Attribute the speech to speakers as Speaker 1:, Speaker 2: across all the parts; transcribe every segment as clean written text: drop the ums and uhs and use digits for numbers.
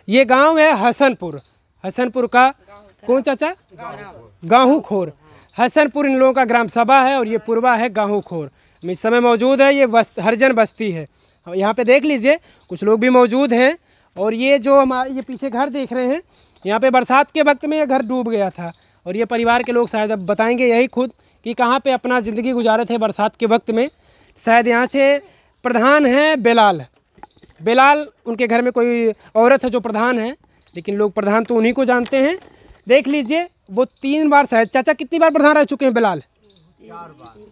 Speaker 1: ये गांव है हसनपुर, हसनपुर का कौन चाचा? गाहू खोर। हसनपुर इन लोगों का ग्राम सभा है और ये पूर्वा है गाहू खोर। हम इस समय मौजूद है, ये हरिजन बस्ती है। यहाँ पे देख लीजिए कुछ लोग भी मौजूद हैं। और ये जो हमारे ये पीछे घर देख रहे हैं, यहाँ पे बरसात के वक्त में ये घर डूब गया था। और ये परिवार के लोग शायद अब बताएंगे यही खुद कि कहाँ पे अपना ज़िंदगी गुजारे थे बरसात के वक्त में। शायद यहाँ से प्रधान है बेलाल, बेलाल उनके घर में कोई औरत है जो प्रधान है, लेकिन लोग प्रधान तो उन्हीं को जानते हैं। देख लीजिए वो 3 बार शायद, चाचा कितनी बार प्रधान रह चुके हैं बेलाल?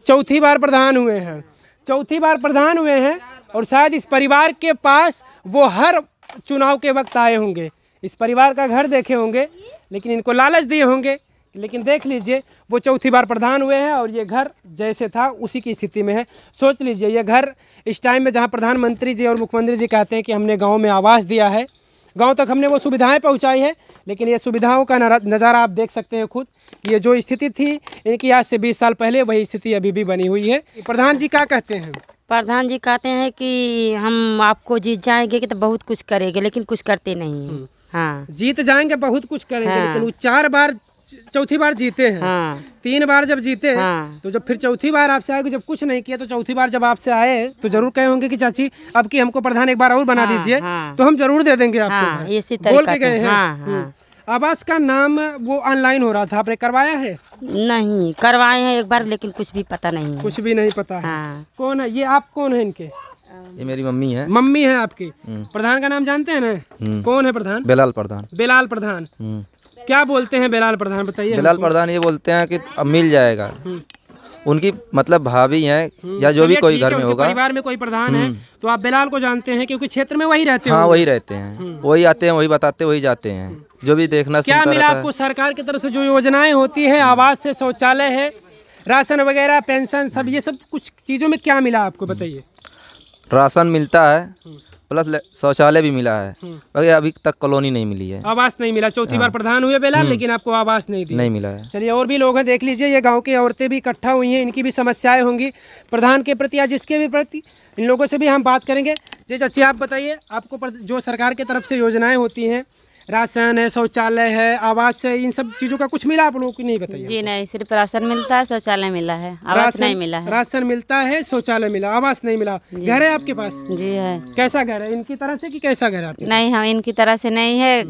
Speaker 1: 4थी बार प्रधान हुए हैं, 4थी बार प्रधान हुए हैं। और शायद इस परिवार के पास वो हर चुनाव के वक्त आए होंगे, इस परिवार का घर देखे होंगे, लेकिन इनको लालच दिए होंगे। लेकिन देख लीजिए वो 4थी बार प्रधान हुए हैं और ये घर जैसे था उसी की स्थिति में है। सोच लीजिए ये घर इस टाइम में जहाँ प्रधानमंत्री जी और मुख्यमंत्री जी कहते हैं कि हमने गांव में आवास दिया है, गांव तक हमने वो सुविधाएं पहुंचाई है, लेकिन ये सुविधाओं का नज़ारा आप देख सकते हैं खुद। ये जो स्थिति थी इनकी आज से 20 साल पहले, वही स्थिति अभी भी बनी हुई है। प्रधान जी क्या कहते हैं?
Speaker 2: प्रधान जी कहते हैं कि हम आपको जीत जाएंगे कि तो बहुत कुछ करेंगे, लेकिन कुछ करते नहीं हैं। हाँ,
Speaker 1: जीत जाएंगे बहुत कुछ करेंगे। हाँ। लेकिन वो 4 बार 4थी बार जीते हैं। हाँ। 3 बार जब जीते हैं। हाँ। तो जब फिर 4थी बार आपसे आए, जब कुछ नहीं किया तो 4थी बार जब आपसे आए तो जरूर कहे होंगे कि चाची अब की हमको प्रधान एक बार और बना दीजिए। हाँ। तो हम जरूर दे देंगे आपको। हाँ, इसी तरीके बोल के गए हैं। हाँ। आवास का नाम वो ऑनलाइन हो रहा था, आपने करवाया है?
Speaker 2: नहीं करवाए हैं एक बार, लेकिन कुछ भी पता नहीं,
Speaker 1: कुछ भी नहीं पता है। हाँ। कौन है ये? आप कौन है इनके?
Speaker 3: ये मेरी मम्मी है।
Speaker 1: मम्मी है आपकी? प्रधान का नाम जानते हैं ना? कौन है प्रधान?
Speaker 3: बेलाल प्रधान।
Speaker 1: बेलाल प्रधान। क्या बोलते हैं बेलाल प्रधान, बताइए।
Speaker 3: बेलाल प्रधान ये बोलते हैं कि अब मिल जाएगा। उनकी मतलब भाभी हैं या जो भी कोई घर में होगा,
Speaker 1: परिवार में कोई प्रधान है तो आप बेलाल को जानते हैं क्योंकि क्षेत्र में वही रहते हैं।
Speaker 3: हाँ वही रहते हैं, वही आते हैं, वही बताते, वही जाते हैं, जो भी देखना
Speaker 1: क्या मिला आपको सरकार की तरफ से? जो योजनाएं होती है, आवास से, शौचालय है, राशन वगैरह, पेंशन, सब ये सब कुछ चीज़ों में क्या मिला आपको बताइए?
Speaker 3: राशन मिलता है प्लस शौचालय भी मिला है, मगर अभी तक कॉलोनी नहीं मिली है,
Speaker 1: आवास नहीं मिला। 4थी बार प्रधान हुए बेलाल, लेकिन आपको आवास नहीं
Speaker 3: मिला है।
Speaker 1: चलिए और भी लोग हैं, देख लीजिए ये गांव की औरतें भी इकट्ठा हुई हैं, इनकी भी समस्याएं होंगी प्रधान के प्रति या जिसके भी प्रति। इन लोगों से भी हम बात करेंगे। जी चाची आप बताइए, आपको जो सरकार की तरफ से योजनाएं होती हैं, राशन है, शौचालय है, आवास है, इन सब चीज़ों का कुछ मिला आप लोगों को? नहीं बताइए।
Speaker 2: जी नहीं, सिर्फ राशन मिलता है, शौचालय मिला है, आवास नहीं मिला है।
Speaker 1: राशन मिलता है, शौचालय मिला, आवास नहीं मिला। घर है आपके पास?
Speaker 2: जी है।
Speaker 1: कैसा घर है? इनकी तरह से कि कैसा घर है आपके?
Speaker 2: नहीं, हम इनकी तरह से नहीं है,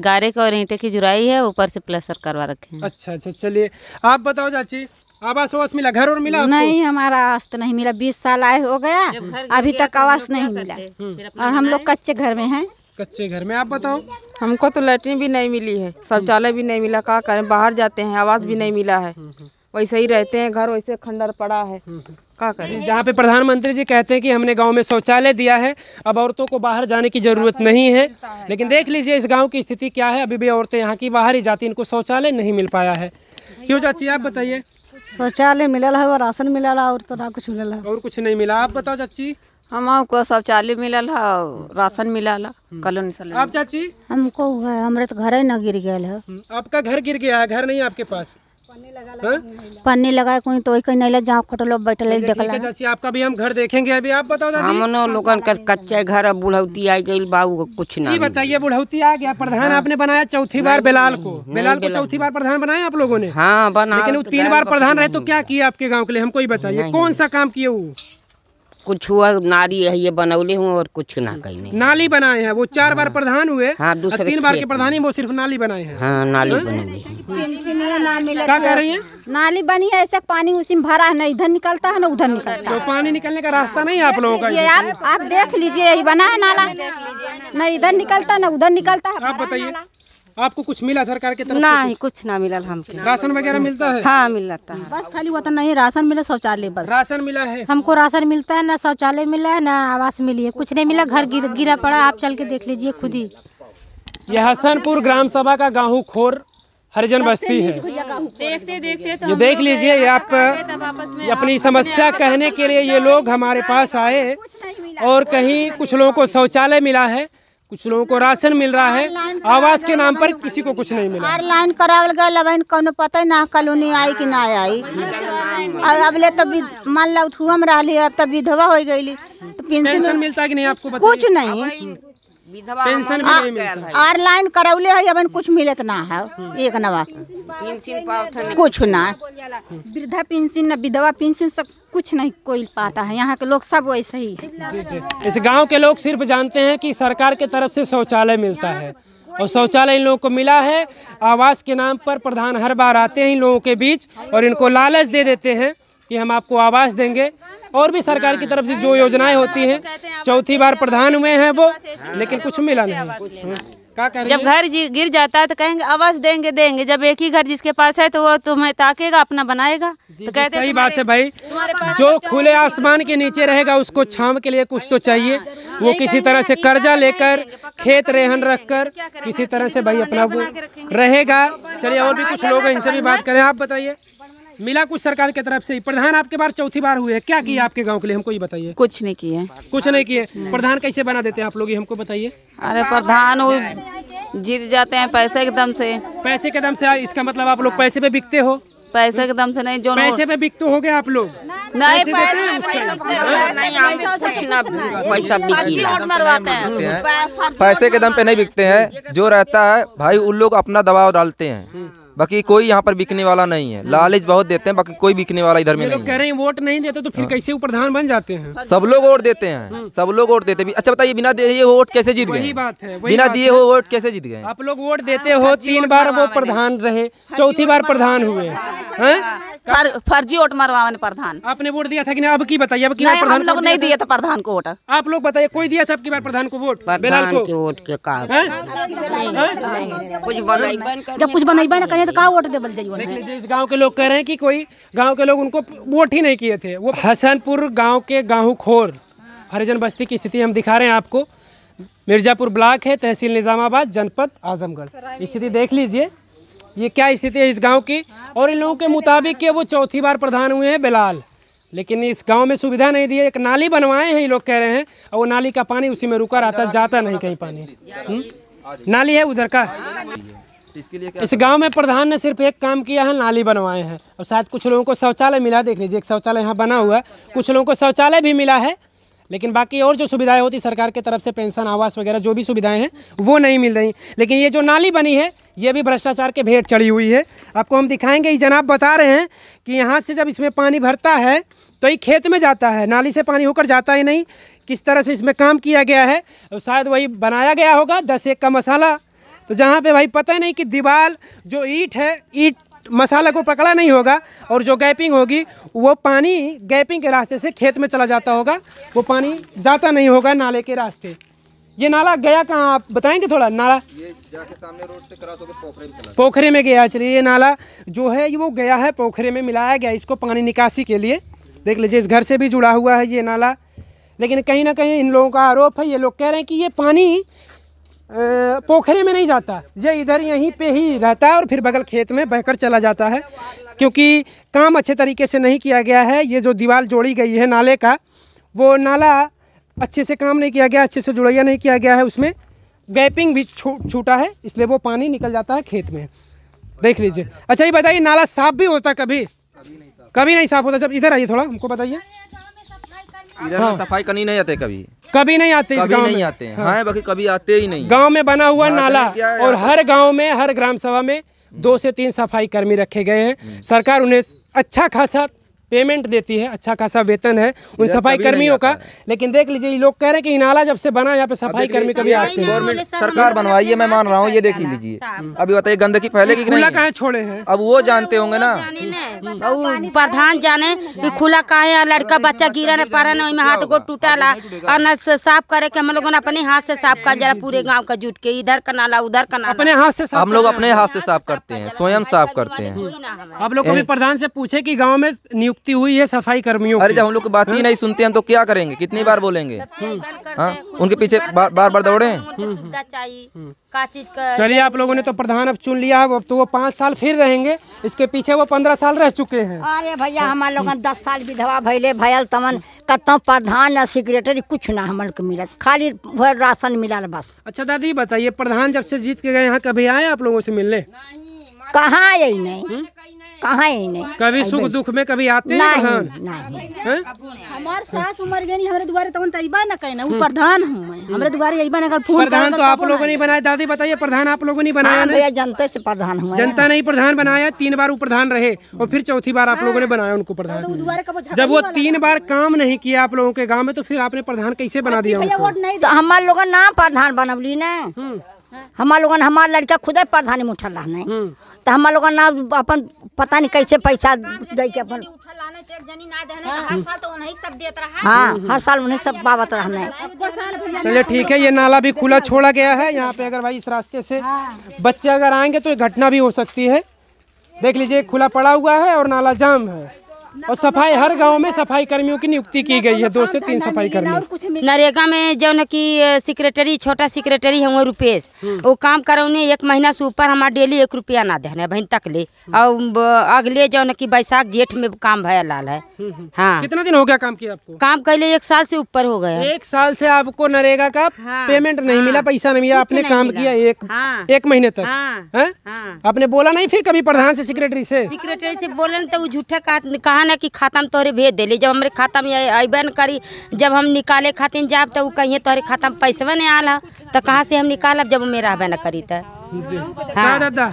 Speaker 2: गारे का और ईंटे की जुराई है, ऊपर से प्लास्टर करवा रखे हैं।
Speaker 1: अच्छा अच्छा, चलिए आप बताओ चाची, आवास आवास मिला, घर और मिला?
Speaker 4: नहीं, हमारा आवास तो नहीं मिला, 20 साल आए हो गया, अभी तक आवास नहीं मिला और हम लोग कच्चे घर में हैं।
Speaker 1: कच्चे घर में। आप बताओ?
Speaker 5: हमको तो लैट्रिन भी नहीं मिली है, शौचालय भी नहीं मिला, क्या करें, बाहर जाते हैं, आवास भी नहीं मिला है, वैसे ही रहते हैं, घर वैसे खंडर पड़ा है, क्या करें।
Speaker 1: जहाँ पे प्रधानमंत्री जी कहते हैं कि हमने गांव में शौचालय दिया है, अब औरतों को बाहर जाने की जरूरत नहीं है, लेकिन देख लीजिए इस गाँव की स्थिति क्या है, अभी भी औरतें यहाँ की बाहर ही जाती, इनको शौचालय नहीं मिल पाया है। क्यों चाची आप बताइए?
Speaker 4: शौचालय मिलल है और राशन मिलल है और तो ना कुछ मिलल है।
Speaker 1: और कुछ नहीं मिला। आप बताओ चाची?
Speaker 5: हमको शौचालय मिलल है, राशन मिलल है, कॉलोनी से।
Speaker 1: आप चाची?
Speaker 4: हमको हमारे तो घर ही न गिर गया है।
Speaker 1: आपका घर गिर गया है? घर नहीं आपके पास?
Speaker 4: पन्नी लगा कोई तो कोई नहीं, जहाँ खटलो बैठल देखला।
Speaker 1: चाची आपका भी हम घर देखेंगे अभी। आप बताओ दादी?
Speaker 6: हमनो लोगन का कच्चे घर, बुढ़ौती आ गई, बाबू कुछ ना।
Speaker 1: ये बताइए, बुढ़ौती आ गया, प्रधान आपने बनाया 4थी बार बेलाल को 4थी बार प्रधान बनाया आप लोगों ने?
Speaker 6: हाँ बना,
Speaker 1: लेकिन वो 3 बार प्रधान रहे तो क्या किया आपके गाँव के लिए? हमको ही बताइए, कौन सा काम किए वो?
Speaker 6: कुछ हुआ, नाली है ये बनौले हूँ और कुछ ना कहीं नहीं।
Speaker 1: नाली बनाए हैं वो? 4 बार प्रधान हुए।
Speaker 6: हाँ, दूसरे
Speaker 1: 3 बार के प्रधानी वो सिर्फ नाली बनाए हैं।
Speaker 6: हाँ नाली बनौली।
Speaker 1: क्या कह रही है?
Speaker 4: नाली बनी है, ऐसे पानी उसी में भरा है, न इधर निकलता है न उधर निकलता है।
Speaker 1: तो पानी निकलने का रास्ता नहीं है आप लोगों का?
Speaker 4: ये आप देख लीजिए, यही बना है नाला, न इधर निकलता न उधर निकलता है।
Speaker 1: आप बताइए, आपको कुछ मिला सरकार की तरफ?
Speaker 2: नहीं, कुछ ना मिला हमको।
Speaker 1: राशन वगैरह मिलता है?
Speaker 2: हाँ मिलता है,
Speaker 4: बस खाली वो तो नहीं, राशन मिला, शौचालय बस।
Speaker 1: राशन मिला है?
Speaker 4: हमको राशन मिलता है, ना शौचालय मिला है, ना आवास मिली है, कुछ नहीं मिला, घर गिरा पड़ा। आप चल के देख लीजिए खुद ही।
Speaker 1: यह हसनपुर ग्राम सभा का गाहू खोर हरिजन बस्ती है। ये देख लीजिए, ये आप अपनी समस्या कहने के लिए ये लोग हमारे पास आए, और कहीं कुछ लोगों को शौचालय मिला है, कुछ लोगों को राशन मिल रहा है, आवास के नाम पर किसी को कुछ नहीं मिला।
Speaker 4: ऑनलाइन करावल गया, अब कौनो पता ना कॉलोनी आई कि ना आई। अब ले तब मान लो हम रही, अब तब विधवा हो गई, तो पेंशन
Speaker 1: मिलता है कि नहीं आपको?
Speaker 4: कुछ नहीं,
Speaker 1: पेंशन भी नहीं मिलता।
Speaker 7: ऑनलाइन करौले है अब कुछ मिलत ना है एक नवा कुछ ना
Speaker 4: वृद्धा पेंशन न विधवा पेंशन सब कुछ नहीं कोई पाता है। यहाँ के लोग सब वैसे ही है।
Speaker 1: जी जी। इस गांव के लोग सिर्फ जानते हैं कि सरकार की तरफ से शौचालय मिलता है और शौचालय इन लोगों को मिला है। आवास के नाम पर प्रधान हर बार आते हैं इन लोगों के बीच और इनको लालच दे देते हैं कि हम आपको आवास देंगे। और भी सरकार की तरफ से जो योजनाएं होती हैं, चौथी बार प्रधान हुए हैं वो, लेकिन कुछ मिला नहीं। क्या कह रही
Speaker 8: जब घर गिर जाता है तो कहेंगे आवास देंगे। जब एक ही घर जिसके पास है तो वो तुम्हें ताकेगा, अपना बनाएगा। तो कहते
Speaker 1: सही बात है भाई, जो खुले आसमान के नीचे रहेगा उसको छांव के लिए कुछ तो चाहिए। वो किसी तरह से कर्जा लेकर, खेत रेहन रखकर किसी तरह से भाई अपना वो रहेगा। चलिए और भी कुछ लोग हैं, इनसे भी बात करें। आप बताइए, मिला कुछ सरकार की तरफ से? प्रधान आपके बार चौथी बार हुए, क्या किया आपके गांव के लिए, हमको ये बताइए।
Speaker 5: कुछ नहीं किए।
Speaker 1: कुछ नहीं किए। प्रधान कैसे बना देते हैं आप लोग, ये हमको बताइए।
Speaker 5: अरे प्रधान वो जीत जाते हैं पैसे के दम से।
Speaker 1: पैसे के दम से? इसका मतलब आप लोग पैसे पे बिकते हो?
Speaker 5: पैसे के दम से नहीं, जो
Speaker 1: पैसे पे बिकते हो गए आप लोग?
Speaker 5: नहीं
Speaker 3: पैसे के दम पे नहीं बिकते हैं। जो रहता है भाई उन लोग अपना दबाव डालते हैं, बाकी कोई यहाँ पर बिकने वाला नहीं है। लालच बहुत देते हैं, बाकी कोई बिकने वाला इधर में नहीं है।
Speaker 1: कह रहे हैं वोट नहीं देते तो फिर कैसे वो प्रधान बन जाते हैं?
Speaker 3: सब लोग वोट देते हैं, सब लोग वोट देते हैं। अच्छा बताइए, बिना दिए वोट कैसे जीत गए?
Speaker 1: वही बात है,
Speaker 3: बिना दिए हो वोट कैसे जीत गए?
Speaker 1: आप लोग वोट देते हो, 3 बार वो प्रधान रहे, चौथी बार प्रधान हुए हैं।
Speaker 5: फर्जी वोट मरवाने प्रधान।
Speaker 1: आपने वोट दिया था कि नहीं? अब की बताइए, अब की
Speaker 5: बार प्रधान लोग नहीं दिए थे प्रधान को वोट।
Speaker 1: आप लोग बताइए, कोई दिया था अब की बार प्रधान को वोट? बेलाल को
Speaker 6: वोट के का
Speaker 7: जब कुछ बनैबे ना करे तो का वोट देबल जाइए।
Speaker 1: देख लीजिए, इस गांव के लोग कह रहे हैं कि कोई गांव के लोग उनको वोट ही नहीं किए थे। वो हसनपुर गांव के गाहू खोर हरिजन बस्ती की स्थिति हम दिखा रहे हैं आपको। मिर्जापुर ब्लॉक है, तहसील निजामाबाद, जनपद आजमगढ़। स्थिति देख लीजिए, ये क्या स्थिति है इस गांव की। और इन लोगों के मुताबिक कि वो चौथी बार प्रधान हुए हैं बेलाल, लेकिन इस गांव में सुविधा नहीं दी है। एक नाली बनवाए हैं ये लोग कह रहे हैं, और वो नाली का पानी उसी में रुका रहता, जाता नहीं कहीं पानी। नाली है उधर का। इस गांव में प्रधान ने सिर्फ एक काम किया है, नाली बनवाए हैं। और शायद कुछ लोगों को शौचालय मिला, देख लीजिए एक शौचालय यहाँ बना हुआ है। कुछ लोगों को शौचालय भी मिला है, लेकिन बाकी और जो सुविधाएं होती सरकार की तरफ से, पेंशन, आवास वगैरह जो भी सुविधाएं हैं वो नहीं मिल रही। लेकिन ये जो नाली बनी है ये भी भ्रष्टाचार के भेंट चढ़ी हुई है। आपको हम दिखाएंगे। ये जनाब बता रहे हैं कि यहाँ से जब इसमें पानी भरता है तो ये खेत में जाता है, नाली से पानी होकर जाता ही नहीं। किस तरह से इसमें काम किया गया है, शायद वही बनाया गया होगा 10-1 का मसाला। तो जहाँ पे भाई पता नहीं कि दीवार जो ईंट है, ईंट मसाला को पकड़ा नहीं होगा, और जो गैपिंग होगी वो पानी गैपिंग के रास्ते से खेत में चला जाता होगा। वो पानी जाता नहीं होगा नाले के रास्ते। ये नाला गया कहाँ, आप बताएंगे थोड़ा? नाला
Speaker 3: ये जाके सामने रोड से क्रॉस होकर पोखरे में चला,
Speaker 1: पोखरे में गया। चलिए, ये नाला जो है वो गया है पोखरे में, मिलाया गया इसको पानी निकासी के लिए। देख लीजिए, इस घर से भी जुड़ा हुआ है ये नाला। लेकिन कहीं ना कहीं इन लोगों का आरोप है, ये लोग कह रहे हैं कि ये पानी पोखरे में नहीं जाता, ये इधर यहीं पे ही रहता है और फिर बगल खेत में बहकर चला जाता है। क्योंकि काम अच्छे तरीके से नहीं किया गया है। ये जो दीवार जोड़ी गई है नाले का, वो नाला अच्छे से काम नहीं किया गया, अच्छे से जुड़ैया नहीं किया गया है, उसमें गैपिंग भी छूटा है, इसलिए वो पानी निकल जाता है खेत में। देख लीजिए। अच्छा ये बताइए, नाला साफ भी होता कभी? कभी नहीं साफ होता। जब इधर आइए थोड़ा, हमको बताइए।
Speaker 3: इधर में सफाई करनी नहीं आते,
Speaker 1: कभी नहीं आते, इस गांव में
Speaker 3: नहीं आते हैं। हाँ, बाकी कभी आते ही नहीं।
Speaker 1: गांव में बना हुआ नाला, और हर गांव में, हर ग्राम सभा में 2 से 3 सफाई कर्मी रखे गए हैं। सरकार उन्हें अच्छा खासा पेमेंट देती है, अच्छा खासा वेतन है उन सफाई कर्मियों का। लेकिन देख लीजिए, ये लोग कह रहे हैं कि नाला जब से बना यहाँ पे सफाई कर्मी कभी आते हैं।
Speaker 3: गवर्नमेंट सरकार बनवाई है, मैं मान रहा हूँ। ये देख लीजिए, अभी बताइए गंदगी फैलेगी कि नहीं?
Speaker 1: कहाँ छोड़े हैं,
Speaker 3: अब वो जानते होंगे ना।
Speaker 2: प्रधान जाने कि खुला कहाँ है, लड़का बच्चा गिरा न पारा न, में हाथ को टूटाला और न साफ करे के हम लोग अपने हाथ से साफ कर जरा पूरे गाँव का जुट के, इधर का नाला उधर का नाला
Speaker 1: अपने हाथ से।
Speaker 3: हम लोग अपने हाथ से साफ करते हैं, स्वयं साफ करते हैं।
Speaker 1: आप लोग कभी प्रधान से पूछे कि गाँव में नियुक्ति हुई है सफाई कर्मियों?
Speaker 3: अरे जब हम लोग बात ही नहीं सुनते हैं तो क्या करेंगे, कितनी बार बोलेंगे? हाँ, उनके पीछे बार बार दौड़े।
Speaker 1: चलिए, आप लोगों ने तो प्रधान अब चुन लिया है, अब तो वो 5 साल फिर रहेंगे। इसके पीछे वो 15 साल रह चुके हैं।
Speaker 7: अरे भैया, हमारे लोग 10 साल विधवा भैले भयल तमन कतो प्रधान सेक्रेटरी कुछ ना हमारे को मिला, खाली राशन मिला बस।
Speaker 1: अच्छा दादी बताइए, प्रधान जब से जीत के गए यहाँ कभी आए आप लोगों से मिलने?
Speaker 7: कहाँ यही नहीं कहाँ ही नहीं
Speaker 1: कभी सुख दुख में कभी आते हैं प्रधान?
Speaker 7: नहीं
Speaker 1: हैं?
Speaker 9: हमार सास उमर गई हमरे दुआरे तवन तइबा न कहना उ प्रधान हूं मैं हमरे दुआरे अइबा न कर फोन
Speaker 1: प्रधान तो आप लोगों ने बनाया। दादी बताइए, प्रधान आप लोगों ने बनाया
Speaker 7: हाँ
Speaker 1: ना?
Speaker 7: भैया जनता से प्रधान हुआ
Speaker 1: जनता ने ही प्रधान बनाया। 3 बार वो प्रधान रहे और फिर चौथी बार आप लोगों ने बनाया उनको प्रधान।
Speaker 9: दुआरे कबो झगड़ा
Speaker 1: जब वो 3 बार काम नहीं किया आप लोगों के गांव में, तो फिर आपने प्रधान कैसे बना दिया उनको?
Speaker 9: वोट नहीं
Speaker 7: तो हमार लोगन ना प्रधान बनवली ना। हमार लोगन हमार लड़का खुद प्रधान में उठल रहने, तो हमार लोगन ना अपन पता नहीं कैसे पैसा दे के अपन हाँ हर साल उन्हें सब बाबत रहने।
Speaker 1: चलिए ठीक है, ये नाला भी खुला छोड़ा गया है यहाँ पे। अगर भाई इस रास्ते से बच्चे अगर आएंगे तो ये घटना भी हो सकती है। देख लीजिए, खुला पड़ा हुआ है और नाला जाम है। और सफाई, हर गांव में सफाई कर्मियों की नियुक्ति की गई है, 2 से 3 सफाई कर्मी।
Speaker 2: नरेगा में जो न की सेक्रेटरी, छोटा सेक्रेटरी है वो रुपेश, वो काम करौने 1 महीना से ऊपर हमारा डेली 1 रुपया ना देने बहन तक ले। और अगले जो न की बैसाख जेठ में काम भया लाल है। हाँ,
Speaker 1: कितना दिन हो गया काम किया आपको?
Speaker 2: काम कैले 1 साल से ऊपर हो गया।
Speaker 1: 1 साल से आपको नरेगा का पेमेंट नहीं मिला, पैसा नहीं मिला। आपने काम किया 1 महीने तक हैं? आपने बोला नहीं फिर कभी प्रधान से, सेक्रेटरी से?
Speaker 2: सेक्रेटरी से बोले तो वो झूठा कहा ना कि खाता में तोहरे भेज देले। जब हमारे खाता में अबे न करी, जब हम निकाले खातिर जाब तो कहिए तोहरे खाता में पैसा नहीं आला, तो कहाँ से हम निकालब जब मेरा अबे न करी? तो
Speaker 1: हाँ दादा,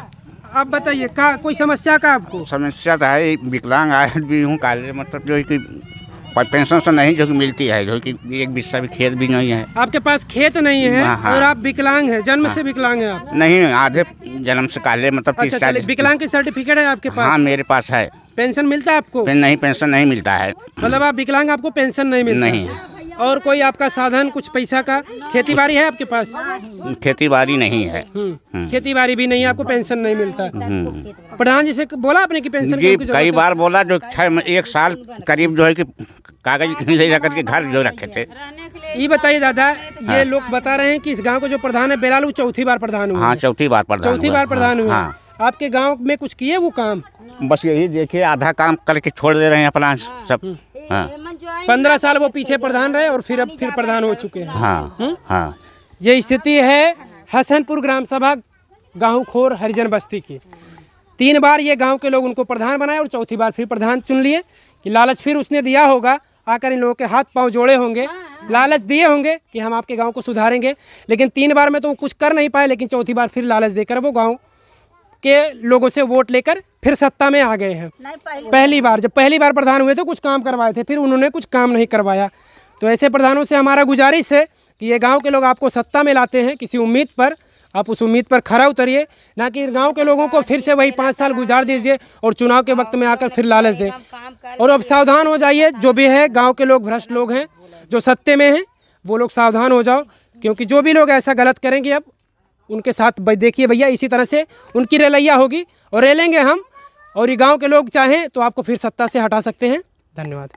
Speaker 1: आप बताइए, का कोई समस्या का आपको?
Speaker 10: समस्या तो है, विकलांग आदमी भी हूँ काले, मतलब जो है कि पेंशन से नहीं जो कि मिलती है, जो कि 1 बिस्सा भी खेत भी नहीं है।
Speaker 1: आपके पास खेत नहीं है?
Speaker 10: हाँ।
Speaker 1: और आप विकलांग हैं, जन्म से विकलांग हैं आप?
Speaker 10: नहीं, आधे जन्म से काले, मतलब 30-40।
Speaker 1: विकलांग की सर्टिफिकेट है आपके पास?
Speaker 10: हाँ मेरे पास है।
Speaker 1: पेंशन मिलता है आपको?
Speaker 10: नहीं, पेंशन नहीं मिलता है।
Speaker 1: मतलब आप विकलांग, आपको पेंशन नहीं मिलता?
Speaker 10: नहीं।
Speaker 1: और कोई आपका साधन, कुछ पैसा का? खेती बाड़ी है आपके पास?
Speaker 10: खेती बाड़ी नहीं है।
Speaker 1: खेती बाड़ी भी नहीं है, आपको पेंशन नहीं मिलता। प्रधान जी से बोला आपने कि पेंशन
Speaker 10: जी कई बार बोला, जो 1 साल करीब जो है कि कागज ले जाकर के घर जो रखे थे।
Speaker 1: ये बताइए दादा, ये लोग बता रहे हैं कि इस गांव को जो प्रधान है बेलाल, वो चौथी बार प्रधान हुआ।
Speaker 10: हाँ, चौथी बार प्रधान
Speaker 1: हुआ। आपके गांव में कुछ किए वो काम?
Speaker 10: बस यही देखिए, आधा काम करके छोड़ दे रहे हैं अपना सब। हाँ।
Speaker 1: 15 साल वो पीछे प्रधान रहे और फिर अब फिर प्रधान हो चुके हैं।
Speaker 10: हाँ। हाँ।
Speaker 1: ये स्थिति है हसनपुर ग्राम सभा गाँव खोर हरिजन बस्ती की। 3 बार ये गांव के लोग उनको प्रधान बनाए और चौथी बार फिर प्रधान चुन लिए कि लालच फिर उसने दिया होगा, आकर इन लोगों के हाथ पांव जोड़े होंगे, लालच दिए होंगे कि हम आपके गांव को सुधारेंगे। लेकिन 3 बार में तो वो कुछ कर नहीं पाए, लेकिन चौथी बार फिर लालच देकर वो गांव के लोगों से वोट लेकर फिर सत्ता में आ गए हैं। पहली बार प्रधान हुए थे कुछ काम करवाए थे, फिर उन्होंने कुछ काम नहीं करवाया। तो ऐसे प्रधानों से हमारा गुजारिश है कि ये गांव के लोग आपको सत्ता में लाते हैं किसी उम्मीद पर, आप उस उम्मीद पर खरा उतरिए, ना कि गांव के लोगों को फिर से वही 5 साल गुजार दीजिए और चुनाव के वक्त में आकर फिर लालच दें। और अब सावधान हो जाइए, जो भी है गांव के लोग भ्रष्ट लोग हैं, जो सत्ते में हैं वो लोग सावधान हो जाओ, क्योंकि जो भी लोग ऐसा गलत करेंगे अब उनके साथ देखिए भैया इसी तरह से उनकी रेलैया होगी और रेलेंगे हम। और ये गाँव के लोग चाहें तो आपको फिर सत्ता से हटा सकते हैं। धन्यवाद।